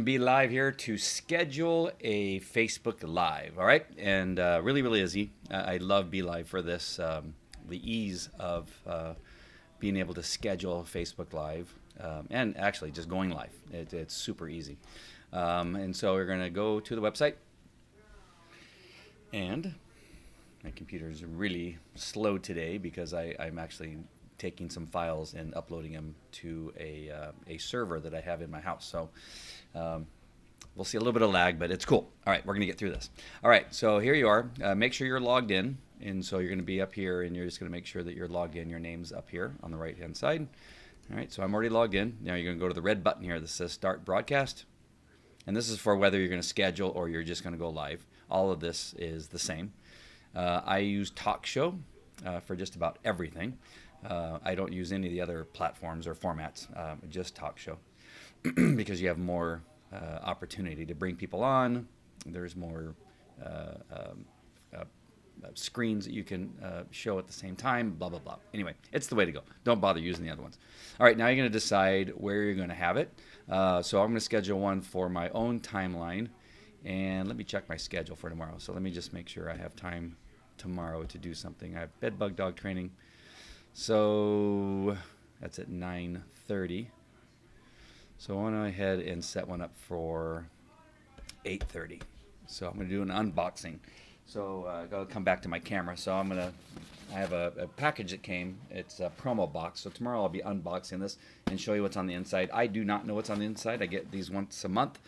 Be Live here to schedule a Facebook Live. All right, and really, really easy. I love Be Live for this. The ease of being able to schedule Facebook Live and actually just going live. It's super easy. And so we're going to go to the website, and my computer is really slow today because I'm actually taking some files and uploading them to a server that I have in my house. So we'll see a little bit of lag, but it's cool. All right, we're going to get through this. All right, so here you are. Make sure you're logged in. And so you're going to be up here, and you're just going to make sure that you're logged in. Your name's up here on the right-hand side. All right, so I'm already logged in. Now you're going to go to the red button here that says Start Broadcast. And this is for whether you're going to schedule or you're just going to go live. All of this is the same. I use TalkShow for just about everything. I don't use any of the other platforms or formats, just TalkShow, because you have more opportunity to bring people on. There's more screens that you can show at the same time, blah, blah, blah. Anyway, it's the way to go. Don't bother using the other ones. All right, now you're going to decide where you're going to have it. So I'm going to schedule one for my own timeline. And let me check my schedule for tomorrow. So let me just make sure I have time tomorrow to do something. I have bedbug dog training. So that's at 9:30. So I went ahead and set one up for 8:30. So I'm going to do an unboxing. So I got to come back to my camera. So I have a package that came. It's a promo box. So tomorrow I'll be unboxing this and show you what's on the inside. I do not know what's on the inside. I get these once a month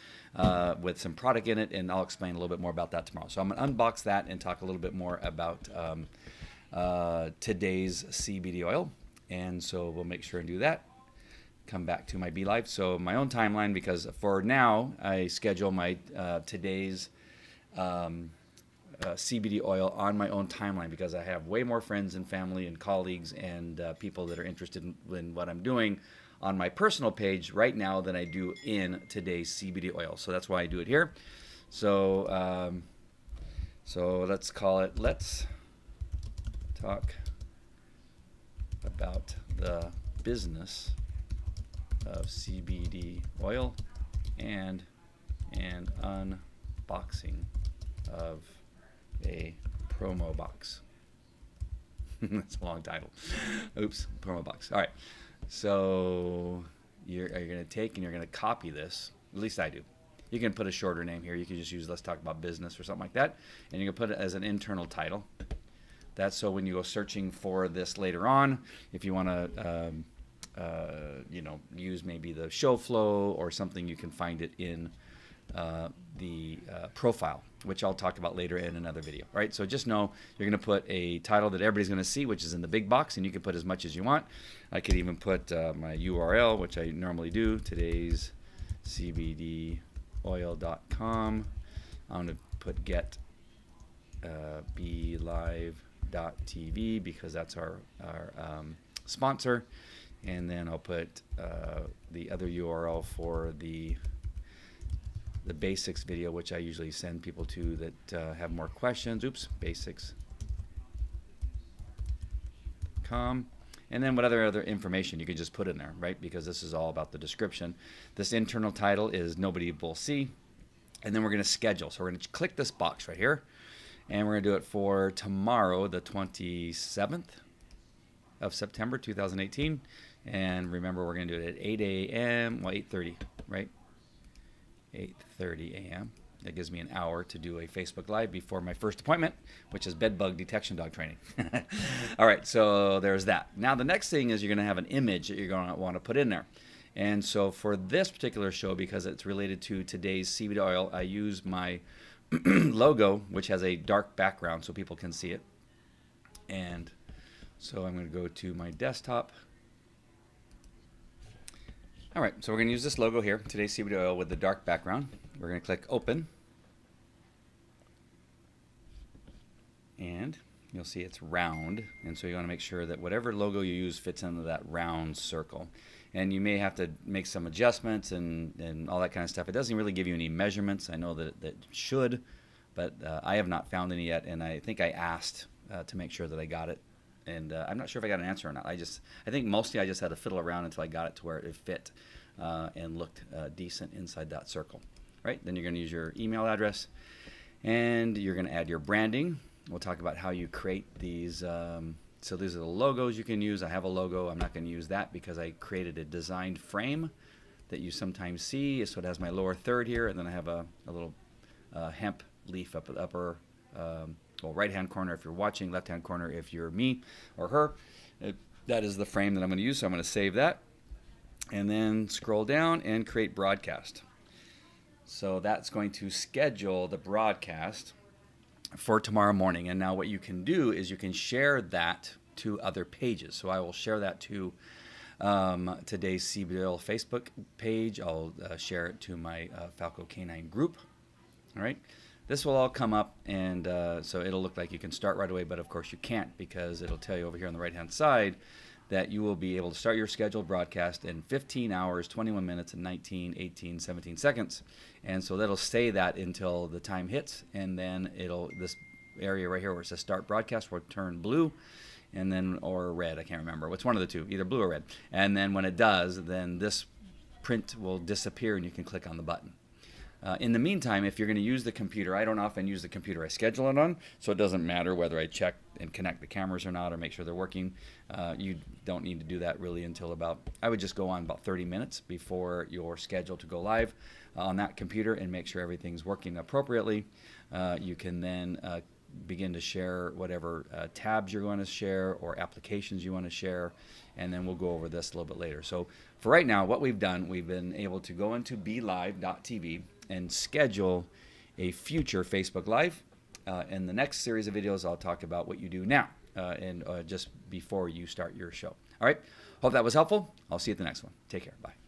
with some product in it, and I'll explain a little bit more about that tomorrow. So I'm going to unbox that and talk a little bit more about today's CBD oil. And so we'll make sure and do that. Come back to my Be Live. So my own timeline, because for now I schedule my today's CBD oil on my own timeline, because I have way more friends and family and colleagues and people that are interested in what I'm doing on my personal page right now than I do in today's CBD oil. So that's why I do it here. So so let's call it, let's talk about the business of CBD oil and an unboxing of a promo box. That's a long title. Oops, promo box. All right. So you're going to take and you're going to copy this. At least I do. You can put a shorter name here. You can just use Let's Talk About Business or something like that. And you can put it as an internal title. That's so when you go searching for this later on, if you want to use maybe the show flow or something, you can find it in the profile, which I'll talk about later in another video. All right, so just know you're going to put a title that everybody's going to see, which is in the big box, and you can put as much as you want. I could even put my URL, which I normally do, today's CBDoil.com. I'm going to put get BeLive.tv because that's our sponsor. And then I'll put the other URL for the basics video, which I usually send people to that have more questions. Oops, basics.com. And then what other information you can just put in there, right? Because this is all about the description. This internal title is Nobody Will See. And then we're going to schedule. So we're going to click this box right here. And we're going to do it for tomorrow, the 27th of September, 2018. And remember, we're going to do it at 8 a.m., well, 8:30, right? 8:30 a.m. That gives me an hour to do a Facebook Live before my first appointment, which is bedbug detection dog training. All right, so there's that. Now, the next thing is you're going to have an image that you're going to want to put in there. And so for this particular show, because it's related to today's CBD oil, I use my logo, which has a dark background so people can see it. And so I'm going to go to my desktop. All right, so we're going to use this logo here, today's CBD oil with the dark background. We're going to click open. And you'll see it's round. And so you want to make sure that whatever logo you use fits into that round circle. And you may have to make some adjustments and all that kind of stuff. It doesn't really give you any measurements. I know that it should, but I have not found any yet. And I think I asked to make sure that I got it. And I'm not sure if I got an answer or not. I think mostly I just had to fiddle around until I got it to where it fit and looked decent inside that circle. Right? Then you're going to use your email address, and you're going to add your branding. We'll talk about how you create these. So these are the logos you can use. I have a logo. I'm not going to use that because I created a designed frame that you sometimes see. So it has my lower third here, and then I have a little hemp leaf up at the upper right-hand corner if you're watching, left-hand corner if you're me or her. That is the frame that I'm going to use, so I'm going to save that. And then scroll down and create broadcast. So that's going to schedule the broadcast for tomorrow morning. And now what you can do is you can share that to other pages. So I will share that to today's CBL Facebook page. I'll share it to my Falco Canine group. All right. This will all come up, and so it'll look like you can start right away, but of course you can't, because it'll tell you over here on the right-hand side that you will be able to start your scheduled broadcast in 15 hours, 21 minutes, and 19, 18, 17 seconds. And so that'll say that until the time hits, and then this area right here where it says start broadcast will turn blue, and then, or red, I can't remember. It's one of the two, either blue or red. And then when it does, then this print will disappear, and you can click on the button. In the meantime, if you're going to use the computer, I don't often use the computer I schedule it on, so it doesn't matter whether I check and connect the cameras or not or make sure they're working. You don't need to do that really until I would just go on about 30 minutes before you're scheduled to go live on that computer and make sure everything's working appropriately. You can then begin to share whatever tabs you're going to share or applications you want to share, and then we'll go over this a little bit later. So for right now, what we've done, we've been able to go into BeLive.tv and schedule a future Facebook Live. In the next series of videos, I'll talk about what you do now and just before you start your show. All right, hope that was helpful. I'll see you at the next one. Take care. Bye.